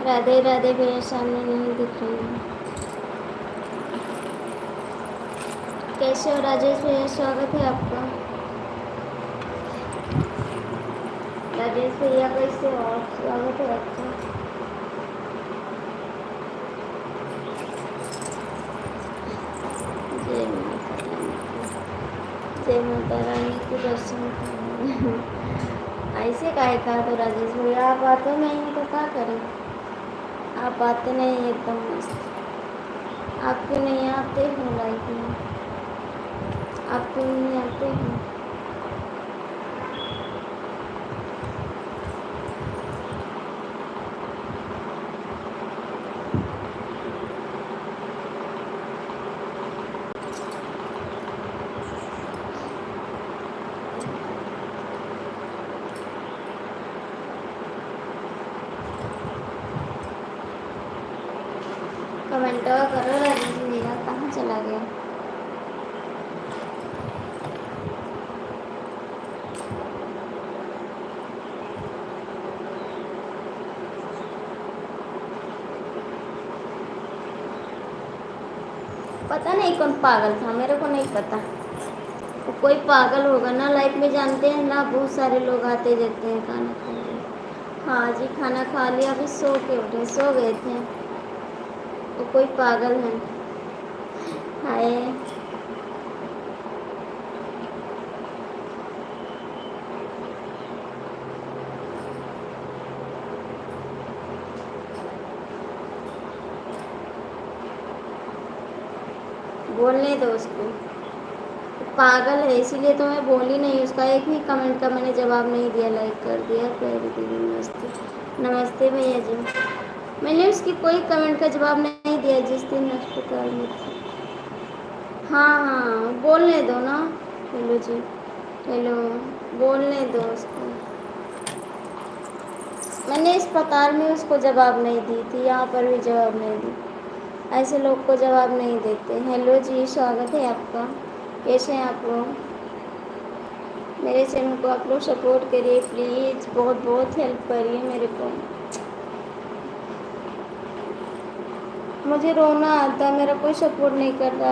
राधे राधे भैया, सामने नहीं दिख रही है। कैसे हो राजेश भैया, स्वागत है आपका। राजेश भैया कैसे हो, स्वागत है आपका। जय माता रानी, जय माता रानी के दर्शन करो। ऐसे काहे कहा तो राजेश भैया, आप आते नहीं तो क्या करें। आप आते नहीं एकदम मस्त। आप क्यों नहीं आते हो लाइफ में, आप क्यों नहीं आते हो। कमेंट करो राजेश भैया, कहाँ चला गया। पता नहीं कौन पागल था, मेरे को नहीं पता। वो कोई पागल होगा ना लाइफ में, जानते हैं ना, बहुत सारे लोग आते जाते हैं खाना खाने। हाँ जी, खाना खा लिया, अभी सो के उठे, सो गए थे। वो कोई पागल है। हाय, बोलने दो उसको। पागल है इसीलिए तो मैं बोली नहीं। उसका एक भी कमेंट का मैंने जवाब नहीं दिया, लाइक कर दिया। प्यारी दीदी नमस्ते। नमस्ते भैया जी। मैंने उसकी कोई कमेंट का जवाब नहीं दिया जिस दिन अस्पताल में थी। हाँ हाँ, बोलने दो ना। हेलो जी, हेलो, बोलने दो उसको। मैंने अस्पताल में उसको जवाब नहीं दी थी, यहाँ पर भी जवाब नहीं दी। ऐसे लोग को जवाब नहीं देते। हेलो जी, स्वागत है आपका। कैसे हैं आप लोग। मेरे चैनल को आप लोग सपोर्ट करिए प्लीज़, बहुत बहुत हेल्प करिए मेरे को। मुझे रोना आता है, मेरा कोई सपोर्ट नहीं कर रहा।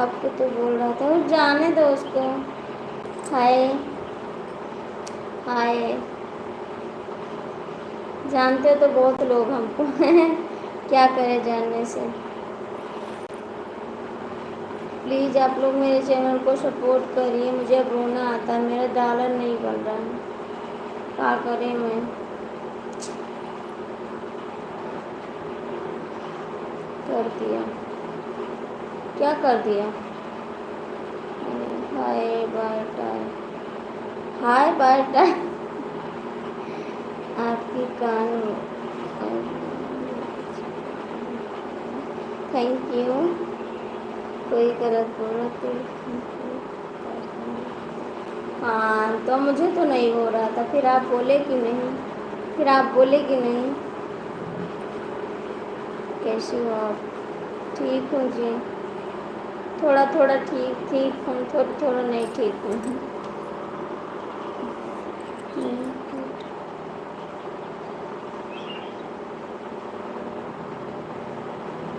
आपको तो बोल रहा था, जाने दो उसको। हाय हाय, जानते हो तो बहुत लोग हमको। क्या करें जानने से। प्लीज़ आप लोग मेरे चैनल को सपोर्ट करिए, मुझे अब रोना आता है, मेरा डॉलर नहीं बन रहा है, क्या करें मैं। कर दिया, क्या कर दिया। हाय बाटा, हाय बाटा। आपकी कान, थैंक यू। कोई गलत बोला तो हाँ, तो मुझे तो नहीं हो रहा था, फिर आप बोले कि नहीं, फिर आप बोले कि नहीं। कैसे हो आप। ठीक हूँ जी, थोड़ा थोड़ा ठीक ठीक हूँ, थोड़ा थोड़ा नहीं ठीक हूँ।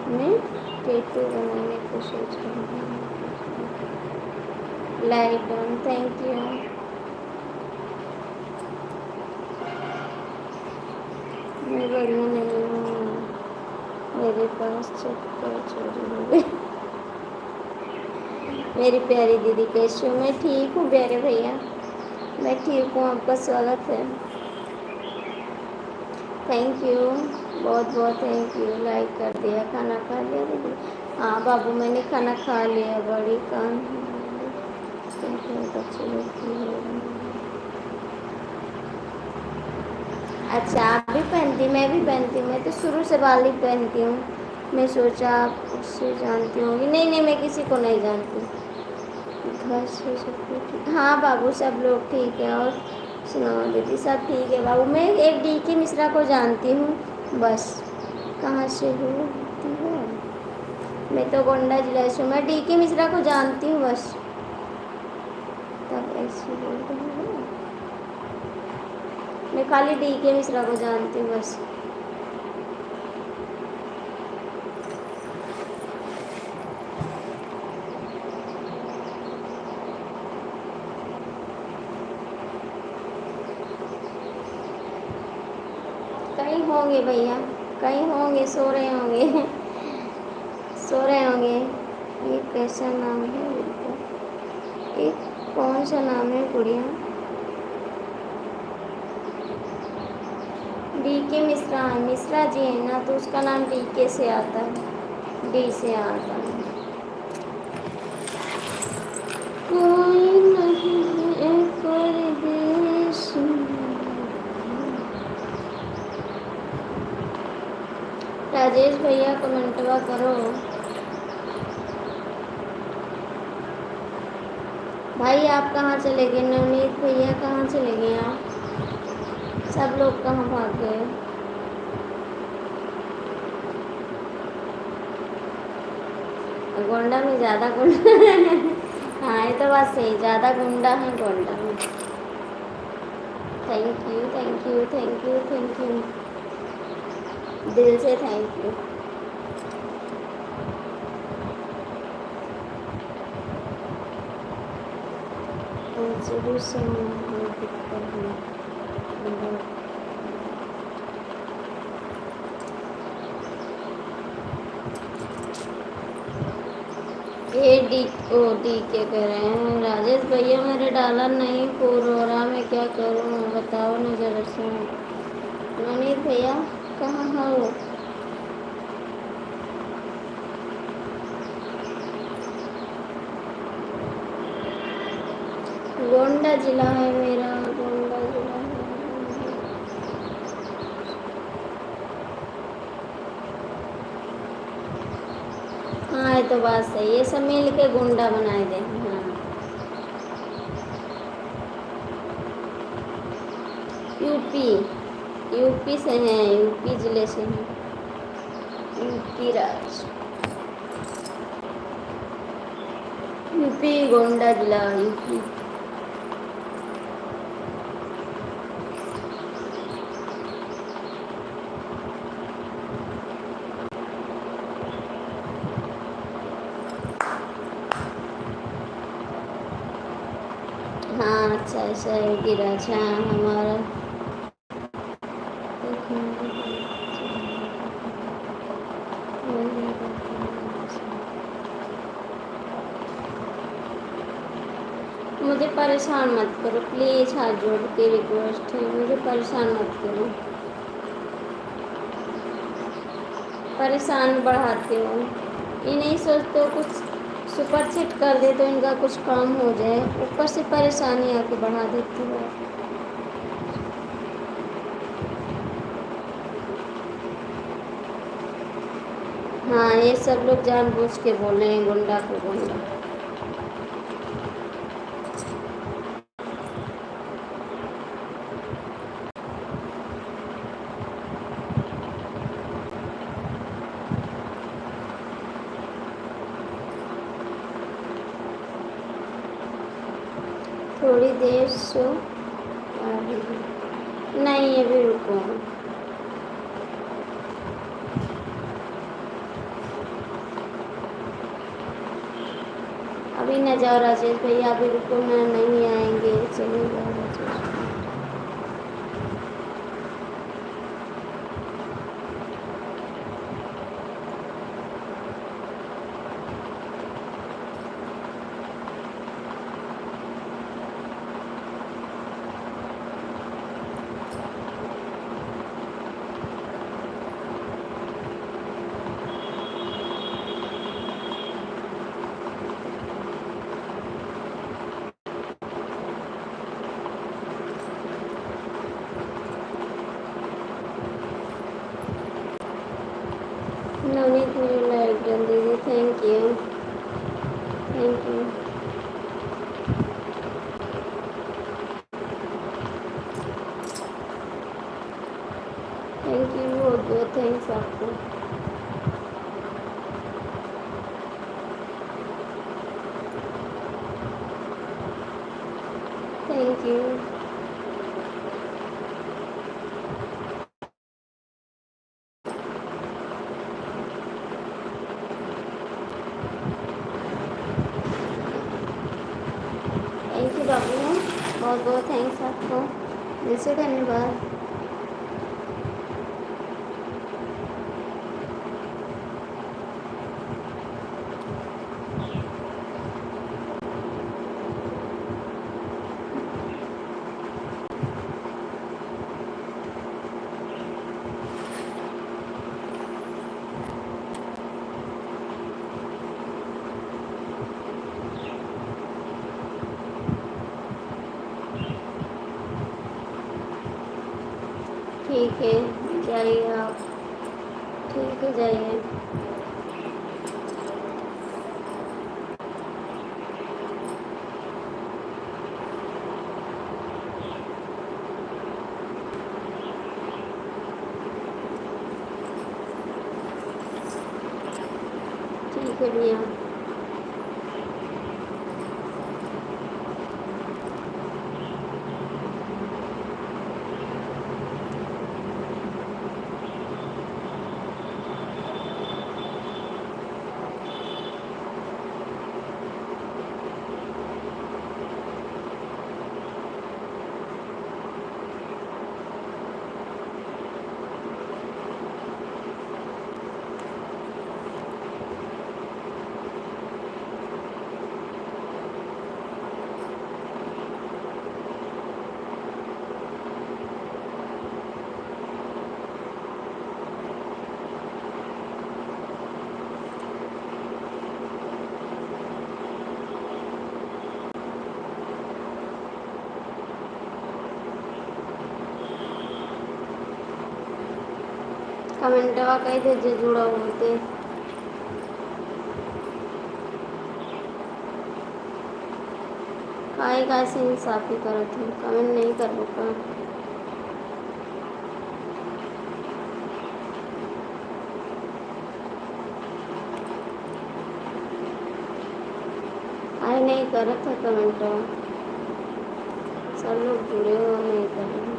मैं टैटू बनाने को सोच रही हूँ। Like done, thank you. मैं बढ़िया नहीं हूँ, मेरे पास चप्पल चोरी हो गई। मेरी प्यारी दीदी कैसे हो। मैं ठीक हूँ प्यारे भैया, मैं ठीक हूँ, आपका स्वागत है। थैंक यू, बहुत बहुत थैंक यू। लाइक कर दिया। खाना खा लिया दीदी। हाँ बाबू, मैंने खाना खा लिया। बड़ी कान बहुत अच्छी लगती है। अच्छा, आप भी पहनती, मैं भी पहनती हूँ। मैं तो शुरू से बाल ही पहनती हूँ। मैं सोचा आप उससे जानती होंगी। नहीं नहीं, मैं किसी को नहीं जानती। घर से सब ठीक। हाँ बाबू, सब लोग ठीक है। और सुनाओ दीदी, सब ठीक है बाबू। मैं एक DK मिश्रा को जानती हूँ बस। कहाँ से हो मैं तो गोंडा जिला से हूँ। मैं DK मिश्रा को जानती हूँ बस। तब ऐसे बोल रही हूँ, मैं खाली DK मिश्रा को जानती हूँ बस। कहीं होंगे भैया, कहीं होंगे, सो रहे होंगे सो रहे होंगे। ये कैसा नाम है इनका? ये कौन सा नाम है गुड़िया? DK मिश्रा, मिश्रा जी है ना, तो उसका नाम DK से आता है, D से आता है। कोई नहीं है परदेश। राजेश भैया कमेंटवा करो भाई। आप कहाँ चले गए? नवनीत भैया कहाँ चले गए आप? सब लोग कहाँ भाग गए? गोंडा में ज़्यादा गुंडा हाँ, ये तो बात सही, ज़्यादा गुंडा है गोंडा में। Thank you, thank you, thank you, thank you, दिल से थैंक यू। शुरू से DK कह रहे हैं। राजेश भैया मेरे डॉलर नहीं पूर हो रहा, मैं क्या करूँ बताओ ना जरा से। नवनीत भैया कहाँ हो? गोंडा जिला है मेरा, गोंडा जिला है। हाँ, ये तो बात सही है, सब मिल के गुंडा बनाए दे। हाँ, यूपी से हैं, यूपी जिले से हैं, यूपी राज्य, यूपी गोंडा जिला, यूपी। हाँ अच्छा, ऐसा है गिराज। हाँ हमारा मुझे परेशान मत करो प्लीज़, हाथ जोड़ के रिक्वेस्ट है, मुझे परेशान मत करो। परेशान बढ़ाते हो, ये नहीं सोचते हो कुछ सुपर सेट कर दे तो इनका कुछ काम हो जाए, ऊपर से परेशानी आके बढ़ा देती हो। हाँ, ये सब लोग जानबूझ के बोल रहे हैं गुंडा को गुंडा। थोड़ी देर सो नहीं, अभी रुको। अभी न जाओ राजेश भैया, अभी रुको ना, नहीं आएंगे, चले जाओ राजेश। नवनीत मुझे लाइक कर दीजिए, thank you, thank you. Thank you, बहुत बहुत थैंक्स आपको। Thank you. बहुत बहुत थैंक्स आपको, दिल से धन्यवाद। ठीक है, जाइए आप। ठीक है, जाइए। ठीक है भैया। कमेंटवा कही दे जे जुड़ा होते। काय से इंसाफी करत हूँ, कमेंट नहीं कर का। काय नहीं करत है कमेंटवा, सब लोग जुड़े हो नहीं कर रहे।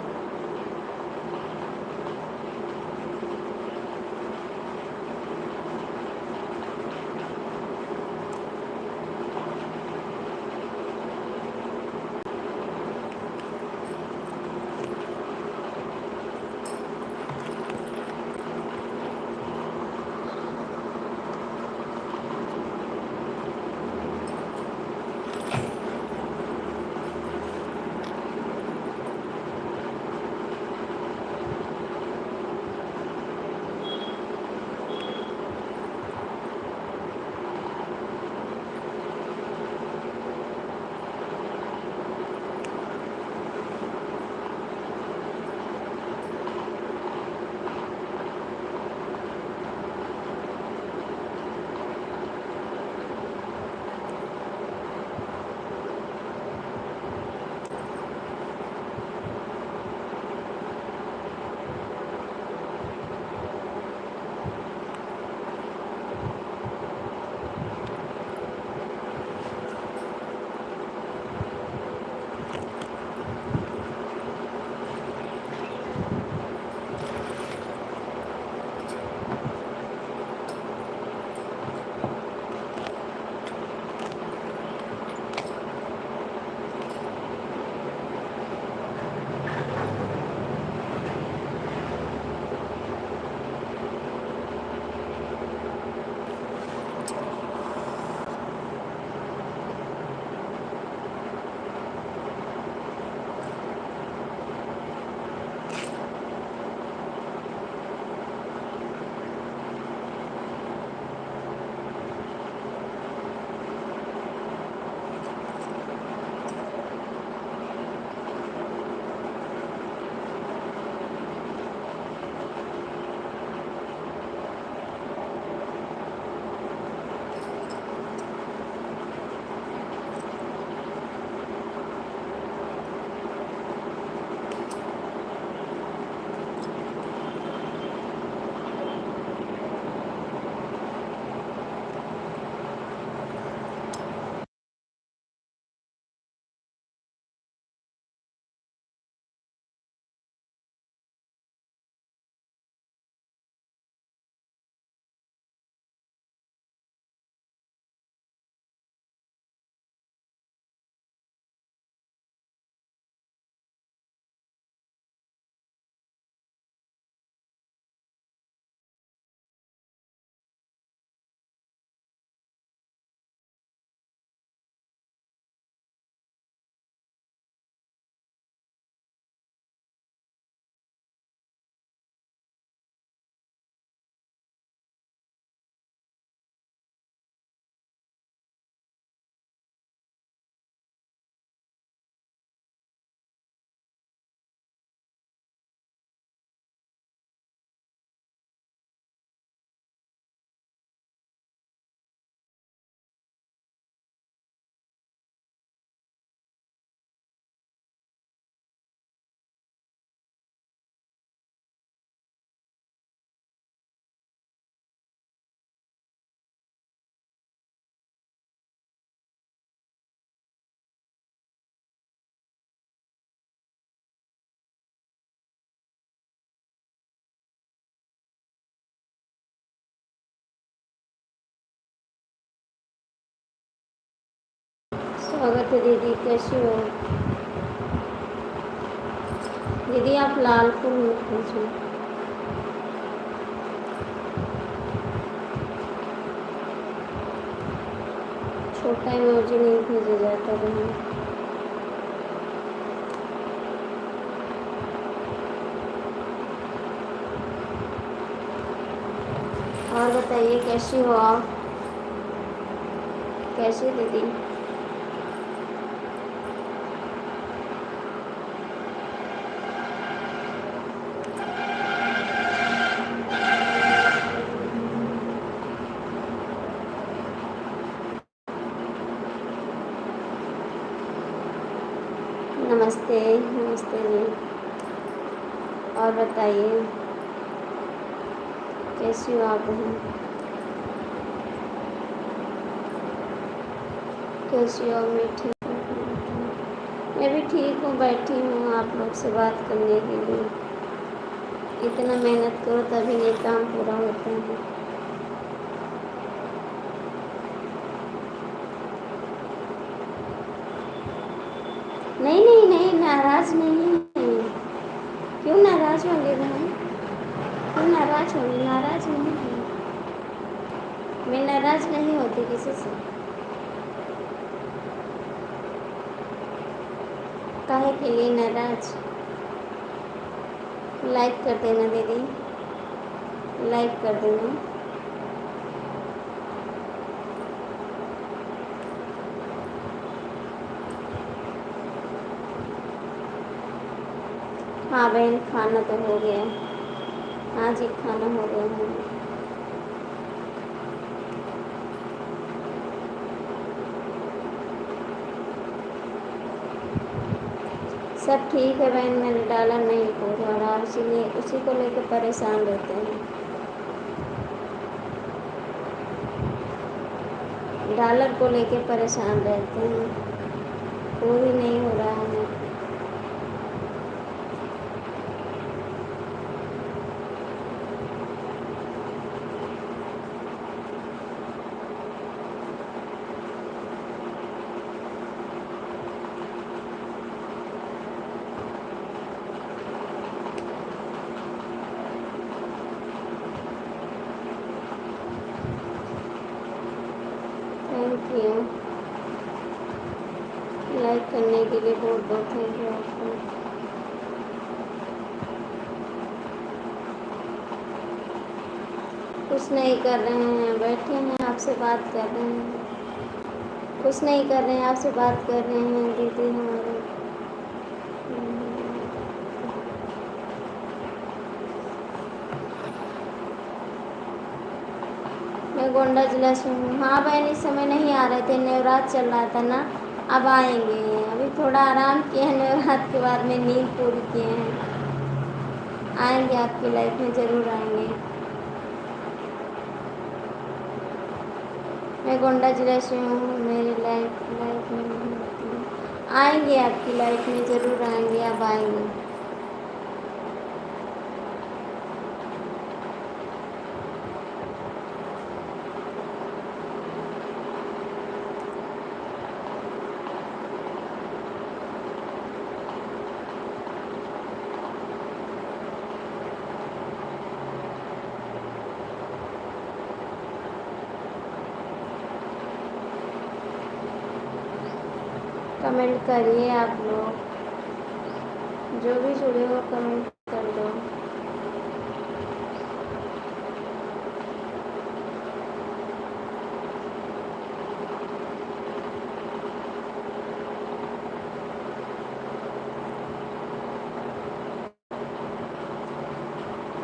स्वागत है दीदी, कैसी हो दीदी? आप लाल फूल मत भेजो। छोटा इमोजी नहीं भेजा जाता बहन। और बताइए कैसी हो आप? कैसी दीदी? नमस्ते नमस्ते जी। और बताइए कैसी हो आप बहन? कैसी हो? मैं ठीक हूँ, मैं भी ठीक हूँ, बैठी हूँ आप लोग से बात करने के लिए। इतना मेहनत करो तभी ये काम पूरा होता है। नहीं नहीं नहीं, नाराज नहीं है। क्यों नाराज होंगे बहन? क्यों नाराज होंगे? नाराज नहीं है, मैं नाराज नहीं होती किसी से। काहे के लिए नाराज? लाइक कर देना दीदी, लाइक कर देना। हाँ बहन, खाना तो हो गया। हाँ जी, खाना हो गया है। सब ठीक है बहन, मैंने डाला नहीं पूरा और आप इसीलिए उसी को लेकर परेशान रहते हैं। डॉलर को लेके परेशान रहते हैं, पूरी नहीं हो रहा है। थैंक यू लाइक करने के लिए, बहुत बहुत थैंक यू आपको। कुछ नहीं कर रहे हैं, बैठे हैं, आपसे बात कर रहे हैं। कुछ नहीं कर रहे हैं, आपसे बात कर रहे हैं दीदी हमारे। मैं गोंडा जिला से हूँ। हाँ बहन, इस समय नहीं आ रहे थे, नवरात्र चल रहा था ना। अब आएंगे, अभी थोड़ा आराम किए हैं, नवरात्र के बाद में नींद पूरी किए हैं। आएंगे, आपकी लाइफ में ज़रूर आएंगे। मैं गोंडा जिला से हूँ, मेरी लाइफ में नहीं होती है। आएंगे, आपकी लाइफ में ज़रूर आएंगे, अब आएंगे। कमेंट करिए आप लोग, जो भी जुड़े हो कमेंट कर दो।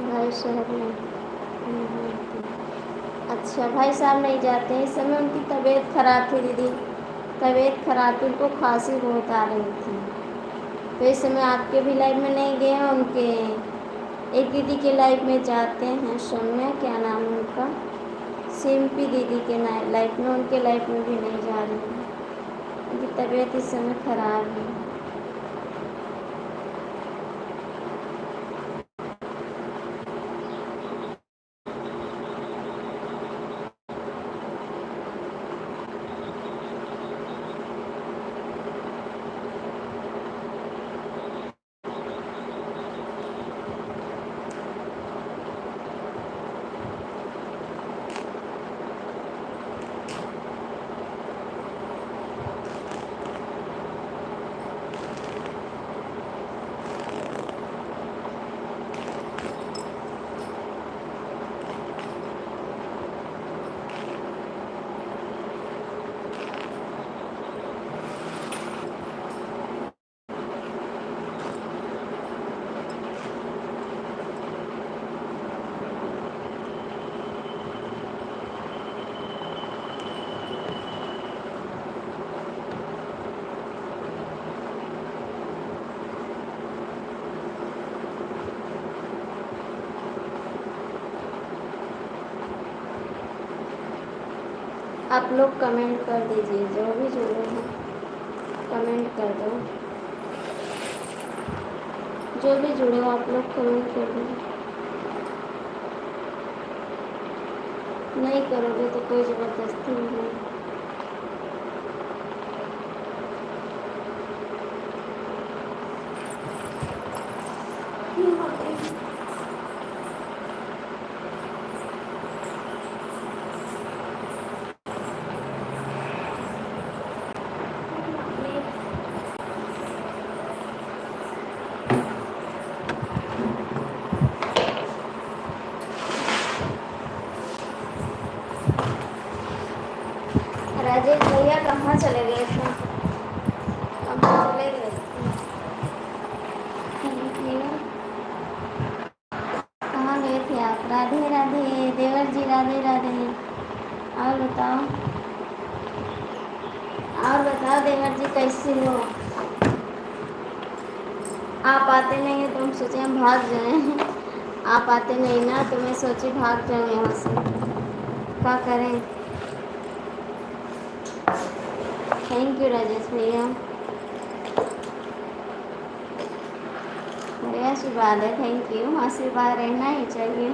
भाई साहब नहीं अच्छा, भाई साहब नहीं जाते हैं, इस समय उनकी तबीयत खराब थी दीदी, तबीयत खराब थी, उनको खांसी बहुत आ रही थी, तो इस समय आपके भी लाइफ में नहीं गए हैं। उनके एक दीदी के लाइफ में जाते हैं, सौम्या क्या नाम है उनका, सिंपी दीदी के लाइफ में, उनके लाइफ में भी नहीं जा रही हैं, उनकी तबीयत इस समय ख़राब है। आप लोग कमेंट कर दीजिए, जो भी जुड़े हैं कमेंट कर दो, जो भी जुड़े हो आप लोग कमेंट कर दीजिए। नहीं करोगे तो कोई ज़बरदस्ती नहीं। राजेश भैया कहाँ चले गए थे? कहाँ चले गए थे? कहाँ गए थे आप? राधे राधे देवर जी, राधे राधे। और बताओ, और बताओ देवर जी कैसे हो? आप आते नहीं हैं तो हम सोचे हम भाग जाएं। आप आते नहीं ना तो मैं सोची भाग जाऊँ यहाँ से, क्या करें। थैंक यू राजेश भैया, मेरे आशीर्वाद है। थैंक यू, आशीर्वाद रहना ही चाहिए।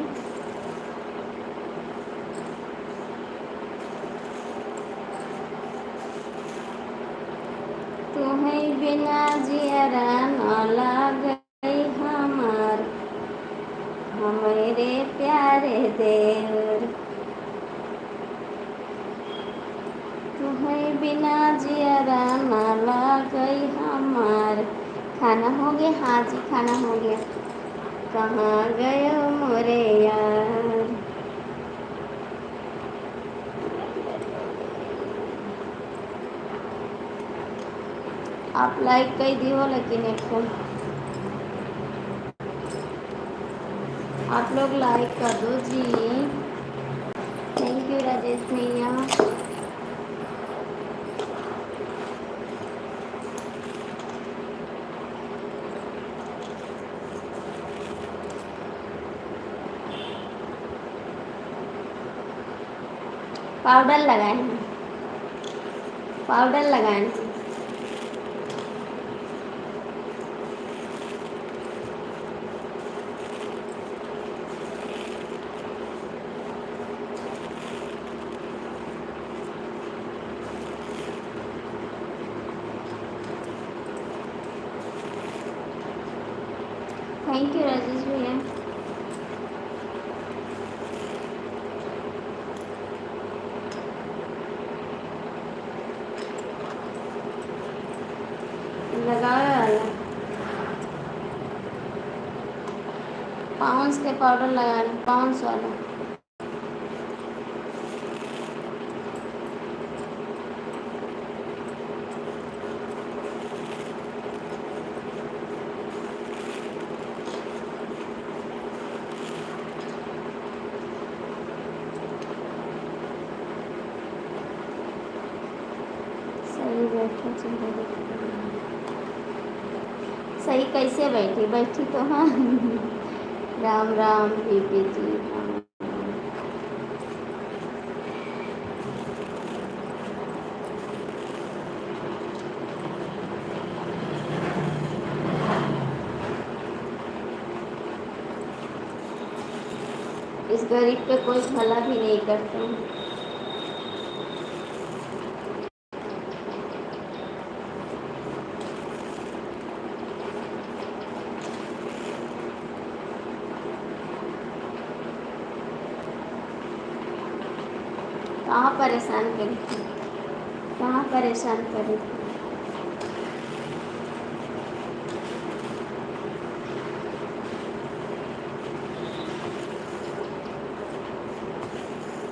तुम्हें बिना जियरा न लागई हमार, हमारे प्यारे देवर। तुम्हें बिना जियरा न लागई हमार। खाना हो गया? हाँ जी खाना हो गया। कहाँ गए मोरे यार? आप लाइक कई दियो, लेकिन एक को आप लोग लाइक कर दो जी। थैंक यू राजेश भैया। पाउडर लगाए हैं, पाउडर लगाए हैं। थैंक यू राजेश भैया। लगाओ वाला पाउंड्स के पाउडर लगाना, पाउंड्स वाला। सही बैठो, सही कैसे बैठी? बैठी तो हाँ। राम राम बीपी जी, राम। इस गरीब पे कोई भला भी नहीं करता। कहाँ परेशान करी थी? कहाँ परेशान करी थी?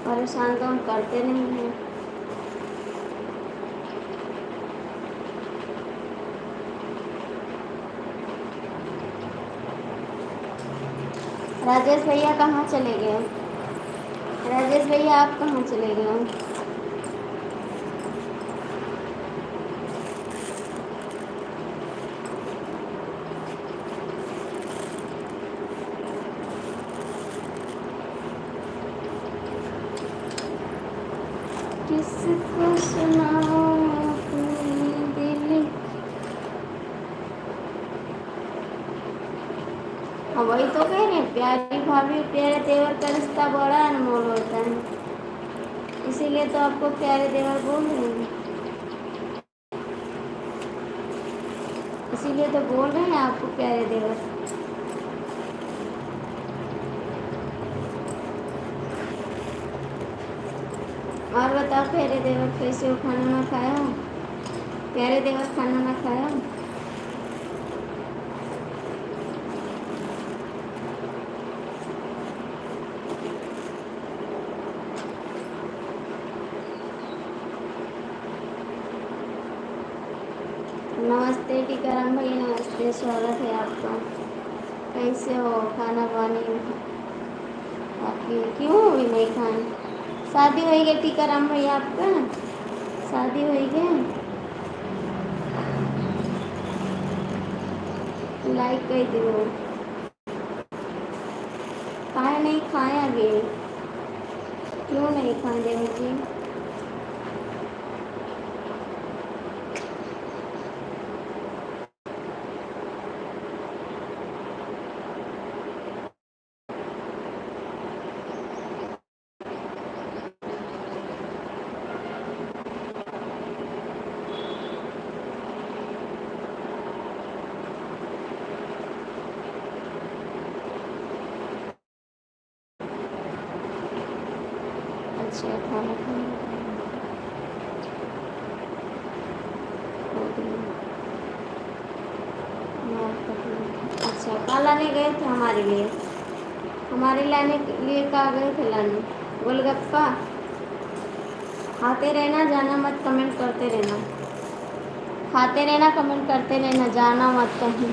परेशान तो हम करते नहीं हैं। राजेश भैया कहाँ चले गए? राजेश भैया आप कहाँ चले गए? किसको सुनाऊं अपनी दिल। हाँ वही तो कह रहे हैं, प्यारी भाभी प्यारे देवर का रिश्ता बड़ा अनमोल होता है, इसीलिए तो आपको प्यारे देवर बोल रहे हैं, इसीलिए तो बोल रहे हैं आपको प्यारे देवर। और बताओ प्यारे देवर कैसे हो, खाना ना खाया हो? प्यारे देवर खाना ना खाया हो? नमस्ते टीकाराम भैया, नमस्ते, स्वागत है आपका। कैसे हो, खाना पानी आपकी क्यों अभी नहीं खाए? शादी हो गई टीकाराम भैया आपका, शादी हो गई? लाइक कर दो। खाए नहीं खाए अभी? क्यों नहीं खाए देवर जी? अच्छा खाना खाना अच्छा, कहाँ लाने गए थे हमारे लिए? हमारे लाने के लिए कहाँ गए थे लाने? गोलगप्पा खाते रहना, जाना मत, कमेंट करते रहना, खाते रहना, कमेंट करते रहना, जाना मत कहीं।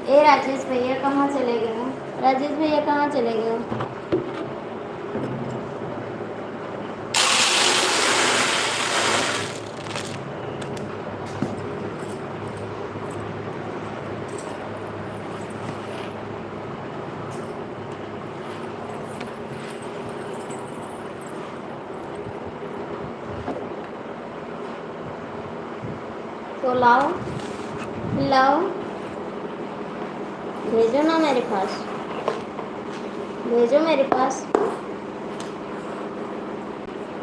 ए राजेश भैया कहाँ चले गए हो? राजेश भैया कहाँ चले गए हो? तो लाओ लाओ, भेजो ना मेरे पास, भेजो मेरे पास।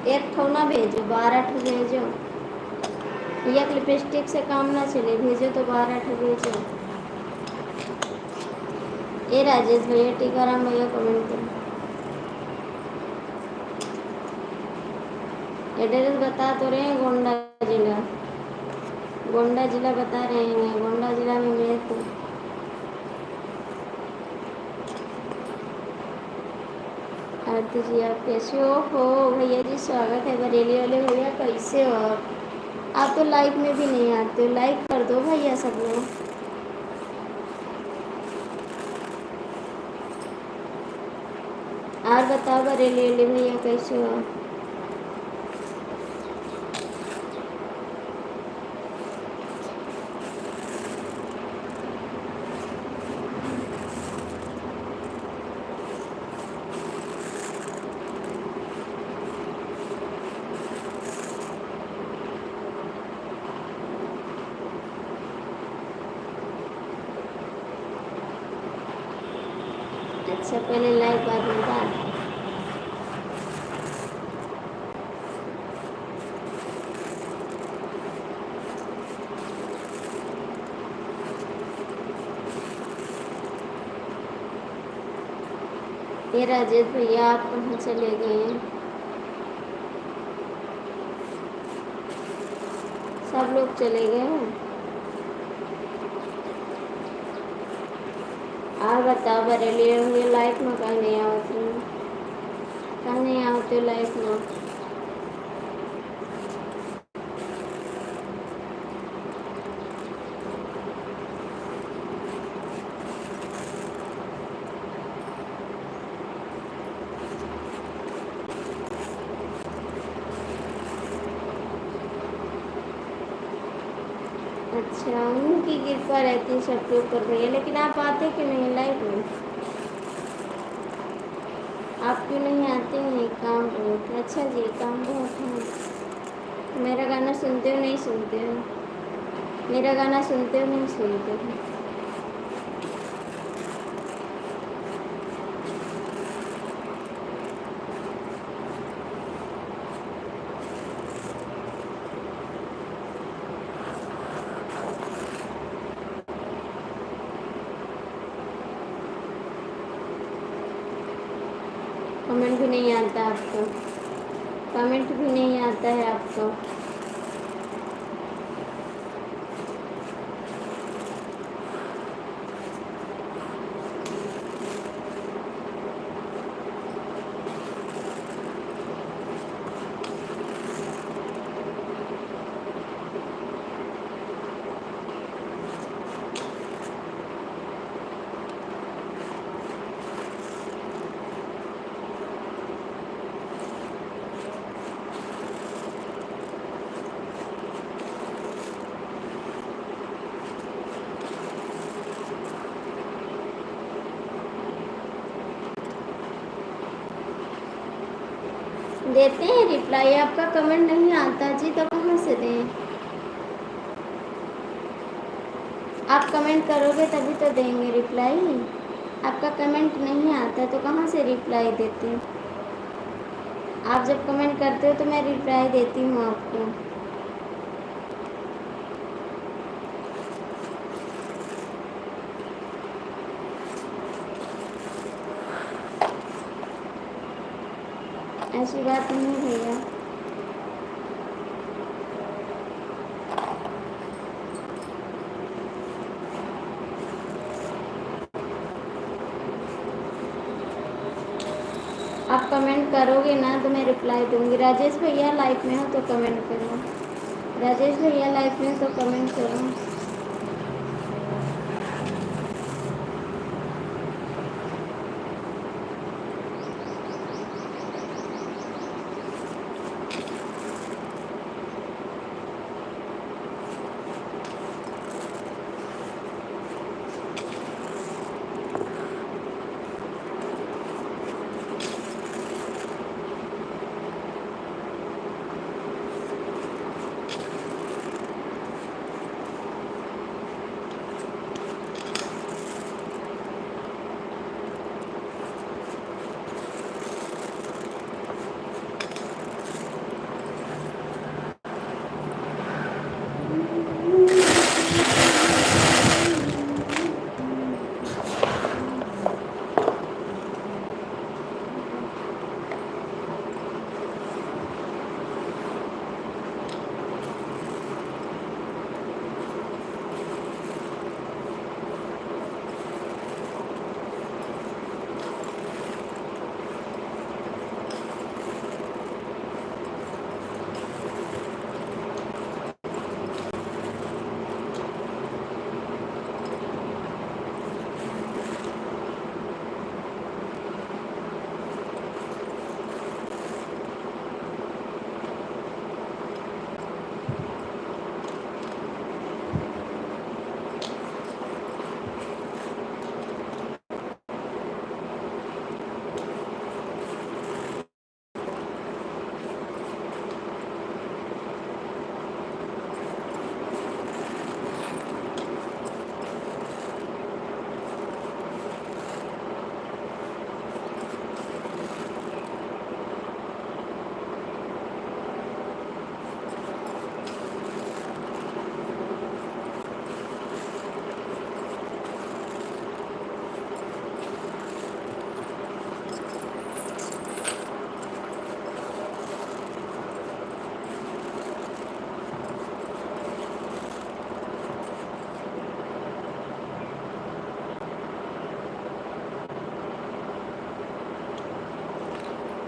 एक ठो ना भेजो, 12 ठो भेजो। एक लिपस्टिक से काम ना चले, भेजो तो 12 ठो भेजो। ए राजेश भैया टीकाराम भैया कमेंट करो। एड्रेस बता तो रहे हैं, गोंडा जिला, गोंडा जिला बता रहे हैं, गोंडा जिला में मैं तो। आरती जी आप कैसे हो भैया जी, स्वागत है। बरेली वाले भैया कैसे हो आप तो लाइव में भी नहीं आते हो, लाइक कर दो भैया सब लोग। और बताओ बरेली वाले भैया कैसे हो? अच्छा पहले लाइव बाद में बात। ये राजेश भैया आप कहाँ चले गए हैं? सब लोग चले गए हैं। और बताओ बरेली हुए लाइफ में कहीं नहीं आवती, कहीं नहीं आवते लाइफ में। अच्छा उनकी कृपा रहती है सबके ऊपर भैया, लेकिन आप आते क्यों नहीं लाइफ में? आप क्यों नहीं आते हैं? काम बहुत है। अच्छा जी काम बहुत है। मेरा गाना सुनते हो नहीं सुनते हो? मेरा गाना सुनते हो नहीं सुनते हो? कमेंट भी नहीं आता आपको? कमेंट भी नहीं आता है आपको? देते हैं रिप्लाई, आपका कमेंट नहीं आता जी, तो कहाँ से दें? आप कमेंट करोगे तभी तो देंगे रिप्लाई। आपका कमेंट नहीं आता तो कहाँ से रिप्लाई देते हैं? आप जब कमेंट करते हो तो मैं रिप्लाई देती हूँ आपको। ऐसी बात नहीं है भैया। आप कमेंट करोगे ना तो मैं रिप्लाई दूंगी। राजेश भैया लाइव में हो तो कमेंट करो। राजेश भैया लाइव में हो तो कमेंट करो।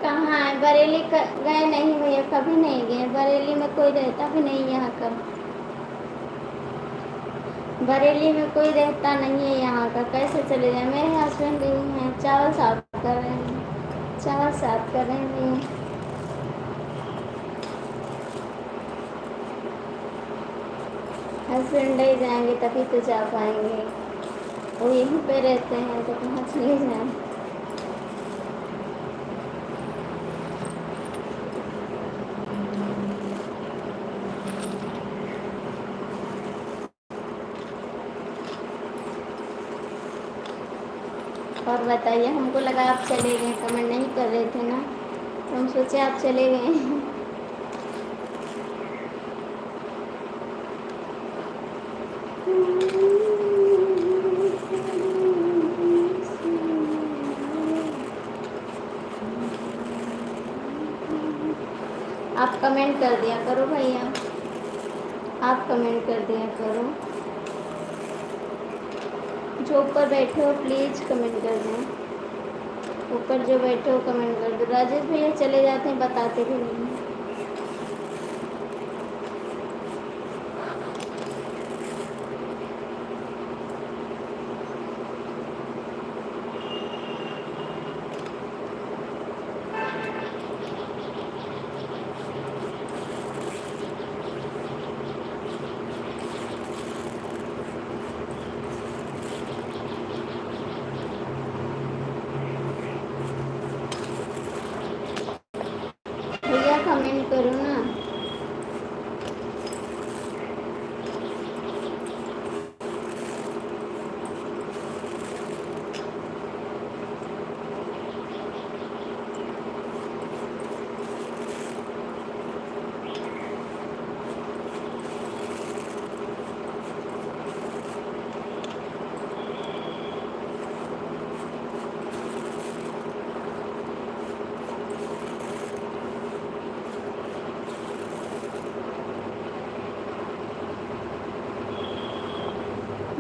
कहाँ है? बरेली गए नहीं भैया, कभी नहीं गए। बरेली में कोई रहता भी नहीं यहाँ का। बरेली में कोई रहता नहीं है यहाँ का, कैसे चले जाए? मेरे हस्बैंड यही हैं, चावल साफ कर रहे हैं, चावल साफ कर रहे हैं। हस्बैंड ले जाएंगे तभी तो जा पाएंगे, वो यहीं पे रहते हैं तो कहाँ चले जाएं? और बताइए, हमको लगा आप चले गए, कमेंट नहीं कर रहे थे ना, तो हम सोचे आप चले गए। आप कमेंट कर दिया करो भैया, आप कमेंट कर दिया करो, जो ऊपर बैठे हो प्लीज़ कमेंट कर दें, ऊपर जो बैठे हो कमेंट कर दो। राजेश भैया चले जाते हैं, बताते भी नहीं। भैया कमेंट करो ना।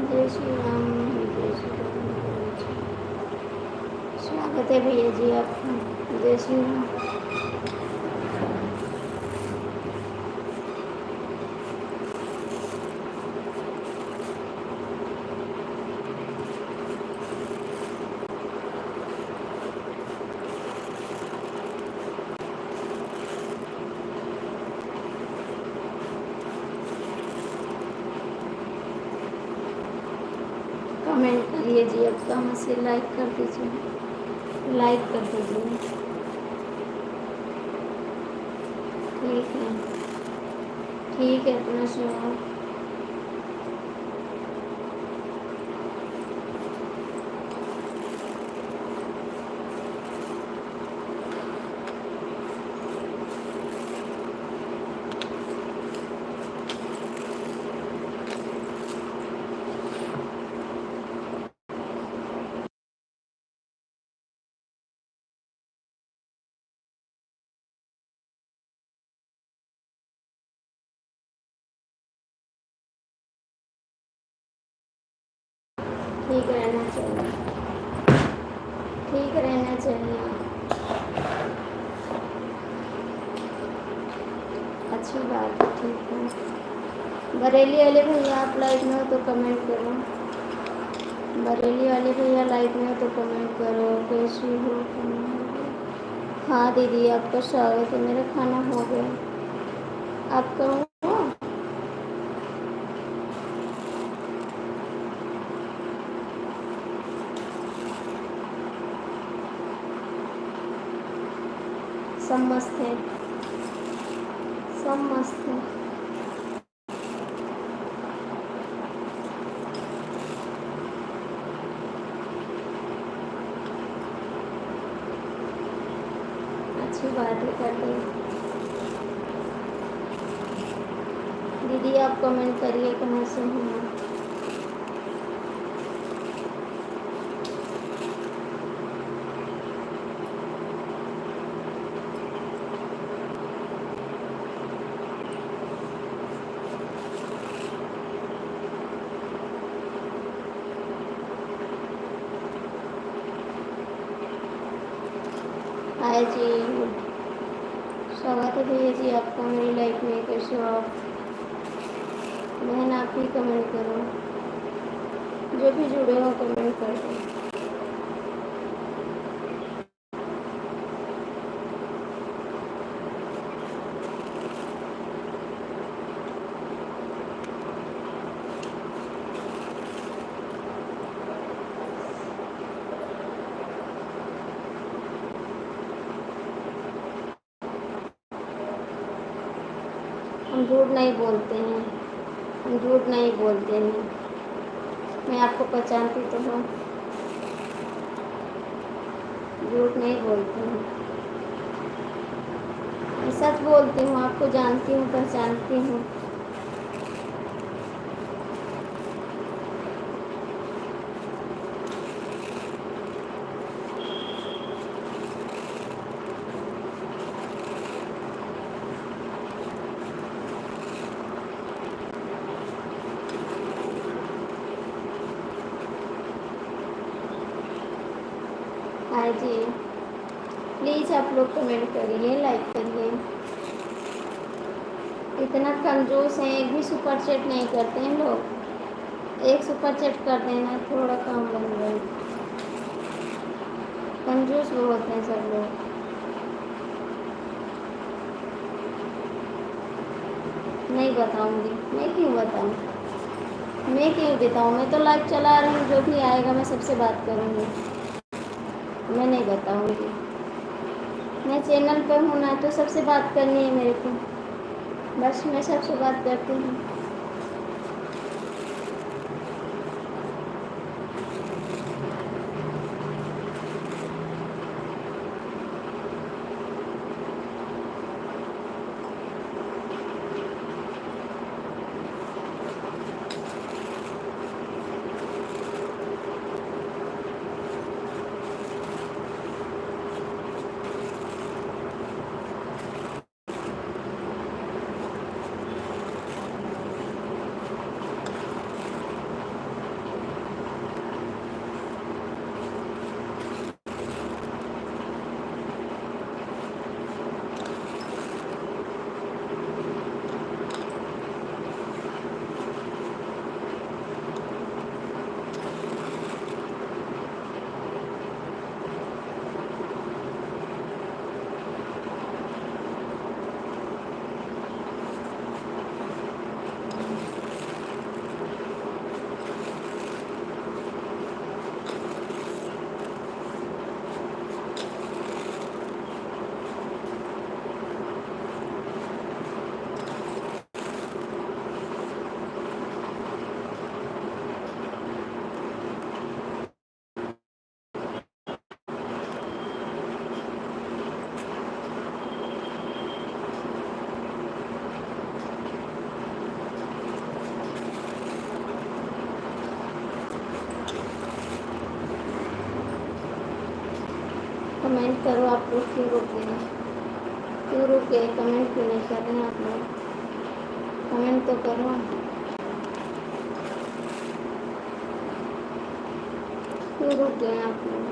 जय श्री राम, जय श्री राम, स्वागत है भैया जी आपका, जय श्री राम। कमेंट करिए जी, अब कम से लाइक कर दीजिए, लाइक कर दीजिए। ठीक है, ठीक है, अपना सुनाओ। ठीक रहना चाहिए, ठीक रहना चाहिए, अच्छी बात है, ठीक है। बरेली वाले भैया आप लाइव में हो तो कमेंट करो, बरेली वाले भैया लाइव में हो तो कमेंट करो। कैसी हो? हाँ दीदी, आपका स्वागत है, मेरा खाना हो गया, आपका हुआ? सब मस्त है, सब मस्त है। अच्छी बात है, कर दी दीदी, आप कमेंट करिए कहाँ से हैं। हाय जी, स्वागत है भैया जी आपका मेरी लाइफ में। कैसे हो आप? बहन आप ही कमेंट करो, जो भी जुड़े हो कमेंट कर दो। हम झूठ नहीं बोलते हैं, हम झूठ नहीं बोलते हैं, मैं आपको पहचानती तो हूँ। झूठ नहीं बोलती हूँ, मैं सच बोलती हूँ, आपको जानती हूँ, पहचानती हूँ। हाँ जी, प्लीज़ आप लोग कमेंट करिए, लाइक करिए। इतना कंजूस हैं, एक भी सुपर चैट नहीं करते हैं लोग। एक सुपर चैट कर देना, थोड़ा काम बन गए। कंजूस बहुत हैं सब लोग। नहीं बताऊंगी, मैं क्यों बताऊं, मैं क्यों बताऊं, मैं तो लाइव चला रही हूँ, जो भी आएगा मैं सबसे बात करूँगी, मैं नहीं बताऊंगी। मैं चैनल पर हूँ ना, तो सबसे बात करनी है मेरे को, बस मैं सबसे बात करती हूँ। कमेंट करो, आप लोग क्यों रुके हैं, क्यों रुके, कमेंट क्यों नहीं कर रहे हैं आप लोग, कमेंट तो करो, क्यों रुके हैं आप लोग।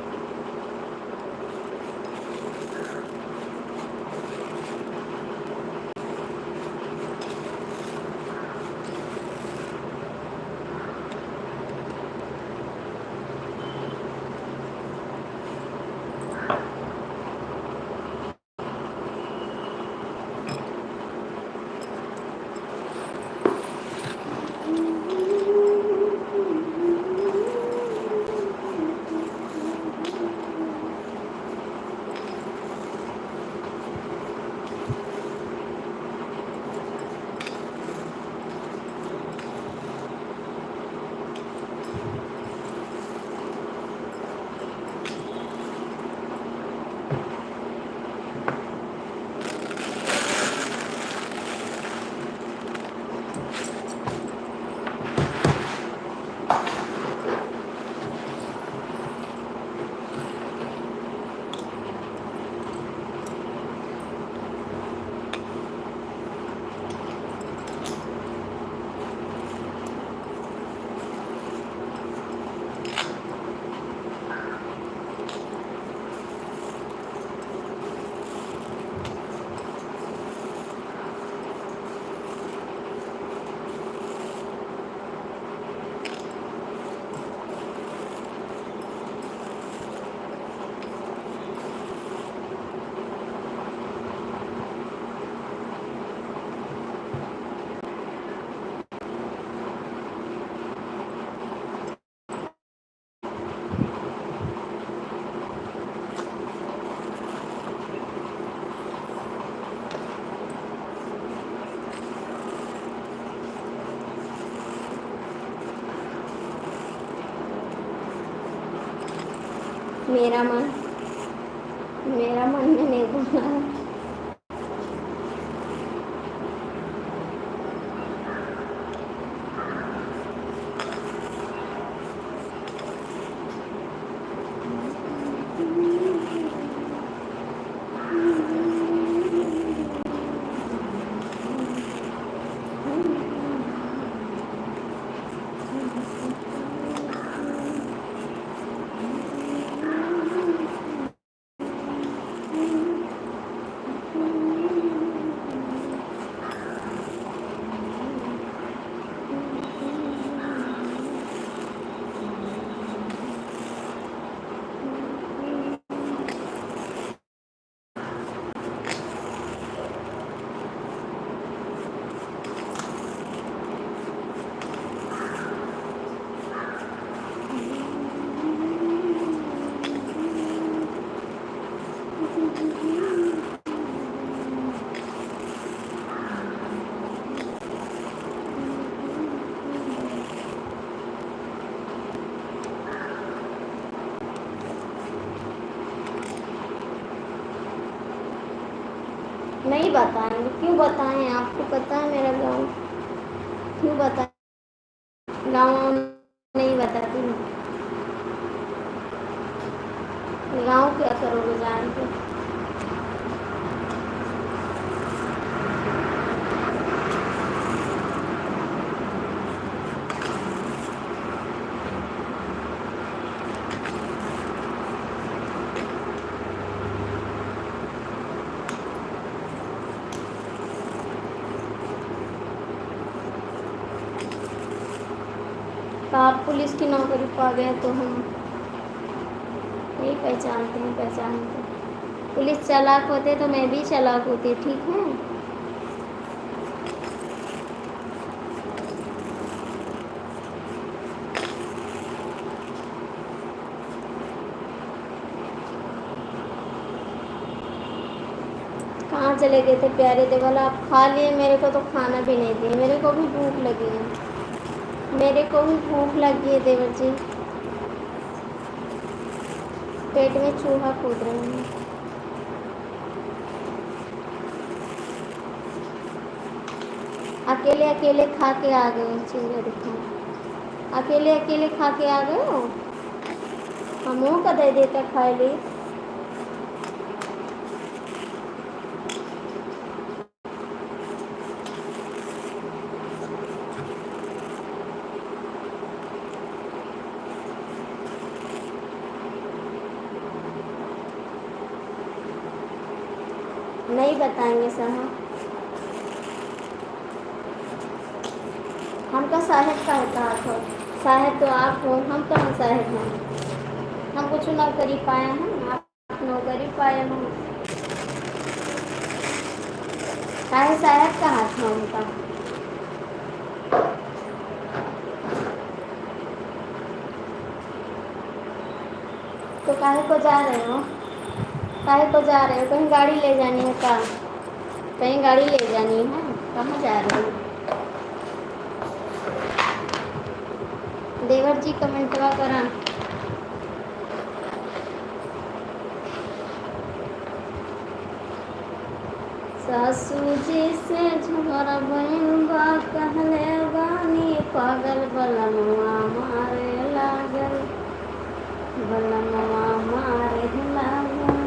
मेरा मन मेरा मन में नहीं बोला। नहीं बताएंगे, क्यों बताएं? आपको पता है मेरा गाँव, क्यों बताएं? गाँव नहीं बताती हूँ। गाँव क्या करोगे जान के? तो आप पुलिस की नौकरी पा गए तो हम नहीं पहचानते हैं, पहचानते हैं। पुलिस चालाक होते तो मैं भी चालाक होती, ठीक है? कहाँ चले गए थे प्यारे देवल? आप खा लिए, मेरे को तो खाना भी नहीं दिए। मेरे को भी भूख लगी है, मेरे को भी भूख लगी है देवर जी। पेट में चूहा कूद रहे हैं। अकेले अकेले खा के आ गए, चेहरा दिखाओ। अकेले अकेले खा के आ गए हो? हमों का दे देता खाए ले। नहीं बताएंगे साहब, हमका साहेब का होता हो। साहेब तो आप हो, हम तो हम साहेब हैं। हम कुछ नौकरी पाए हैं, आप नौकरी पाए हो। काहे साहेब का हाथ है उनका? तो काहे को जा रहे हो? काहे को जा रहे हो? कहीं गाड़ी ले जानी है क्या? कहीं गाड़ी ले जानी है? कहाँ जा रहे हो? देवर जी कमेंटवा करा। सासू जी से झगड़ा बहन बा, कहले बानी पागल बलमवा मारे लागल, बलमवा मारे लागल।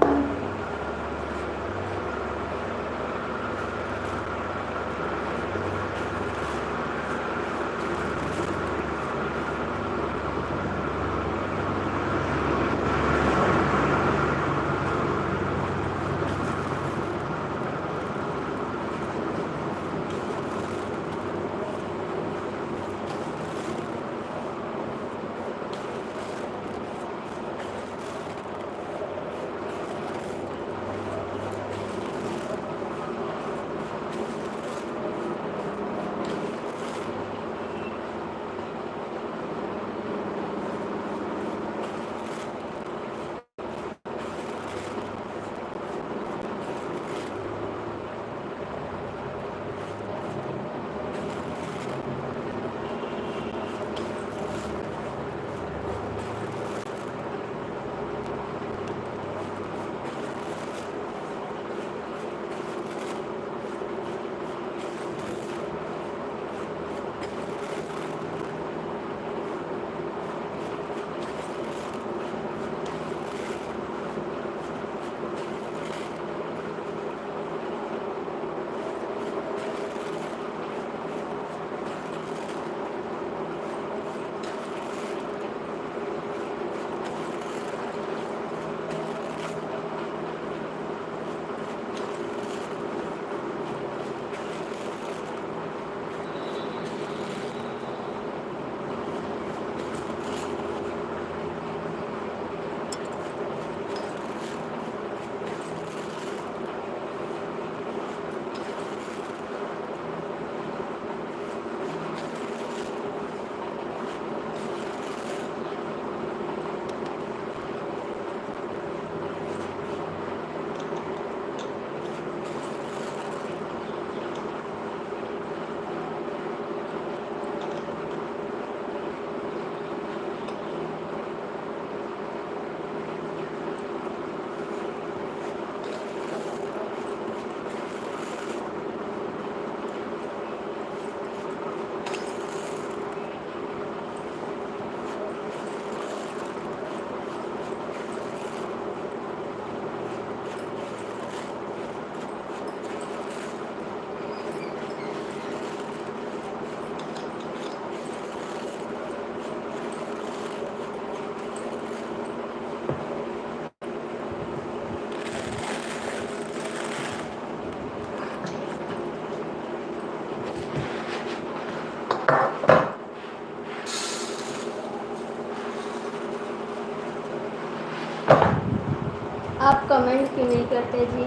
कमेंट क्यों नहीं करते जी?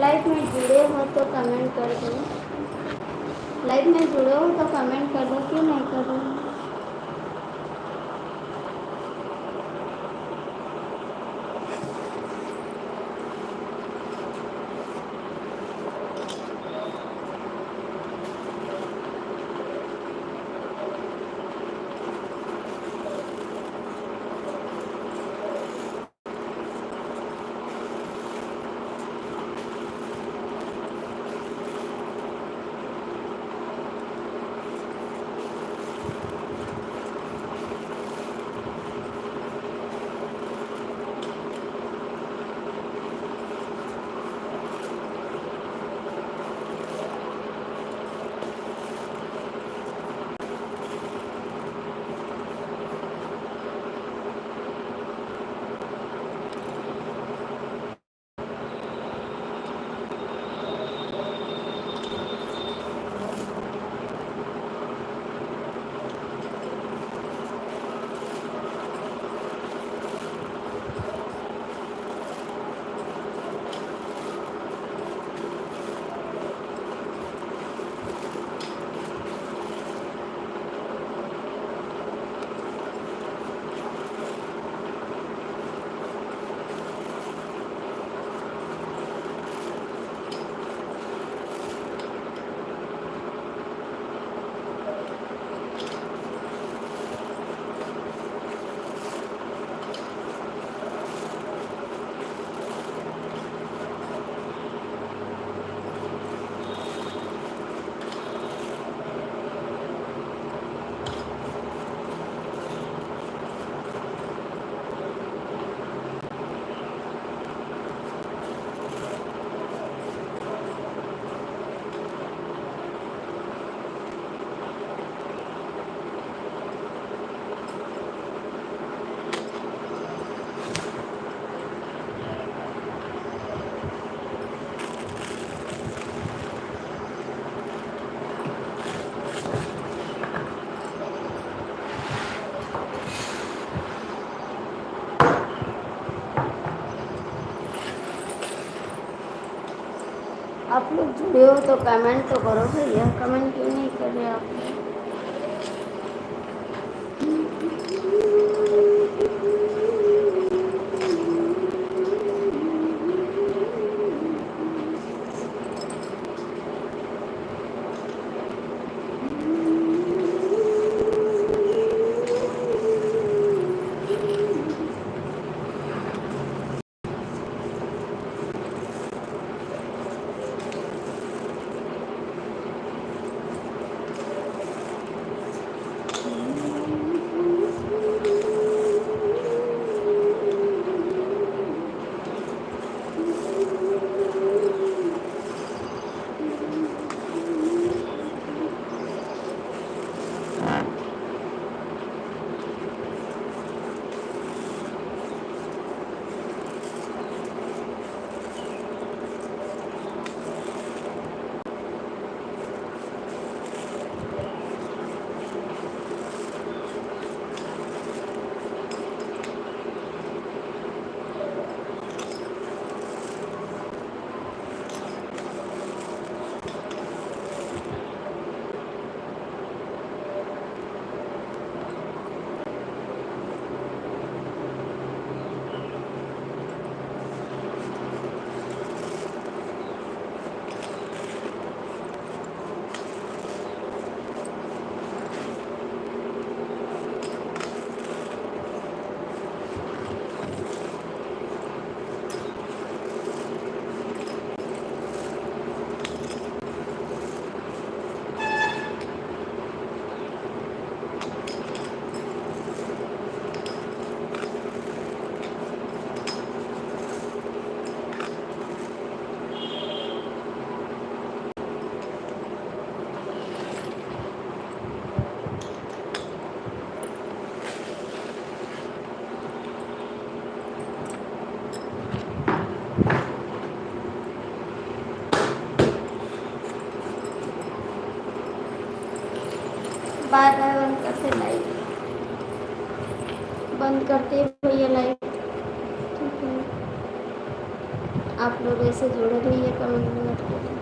लाइव में जुड़े हो तो कमेंट कर दो। लाइव में जुड़े हो तो कमेंट कर दो, क्यों नहीं कर रहे? आप लोग जुड़े हो तो कमेंट तो करो भैया, कमेंट क्यों नहीं कर रहे आप लोग? बार बार बंद करते लाइव, बंद करते भैया लाइव, ठीक है। आप लोग ऐसे जुड़े रहिए, कमेंट मत करिए।